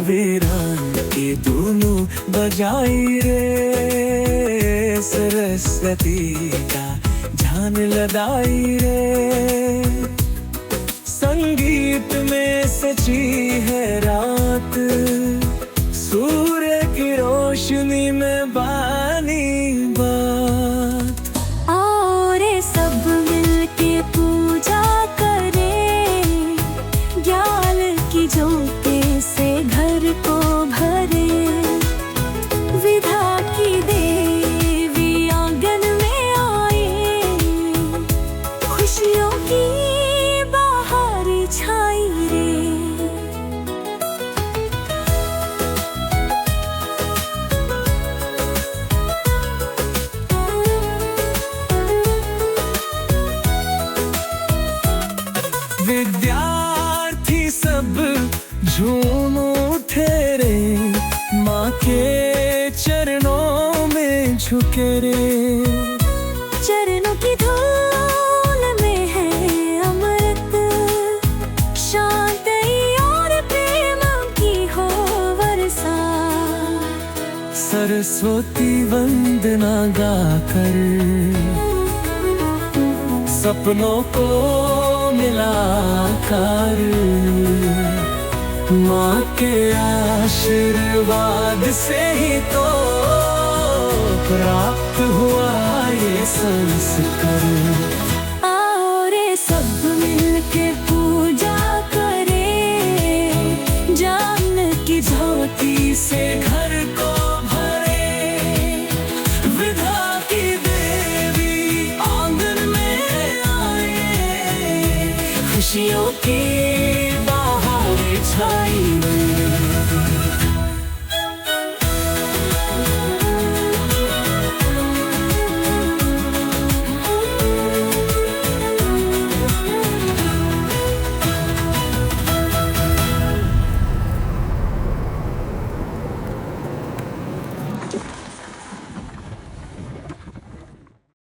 वीरान की धुनु बजाई रे, सरस्वती का ध्यान लगाई रे। संगीत में सची है रात, सूर्य की रोशनी में बानी बात। और सब मिलके पूजा करें, ज्ञान की ज्योति से घर को भरे। विधा की देवी आंगन में आए, खुशियों की बाहर छाई रे। विद्यार्थी सब झूम उठे रे, माँ के चरणों में झुके रे। चरणों की धूल में है अमृत, शांति और प्रेम की हो वर्षा। सरस्वती वंदना गाकर सपनों को मिलाकर, माँ के आशीर्वाद से ही तो प्राप्त हुआ ये संस्कार। और सब मिलके पूजा करें, ज्ञान की ज्योति से घर को भरे। विधा की देवी आंगन में आए, खुशियों की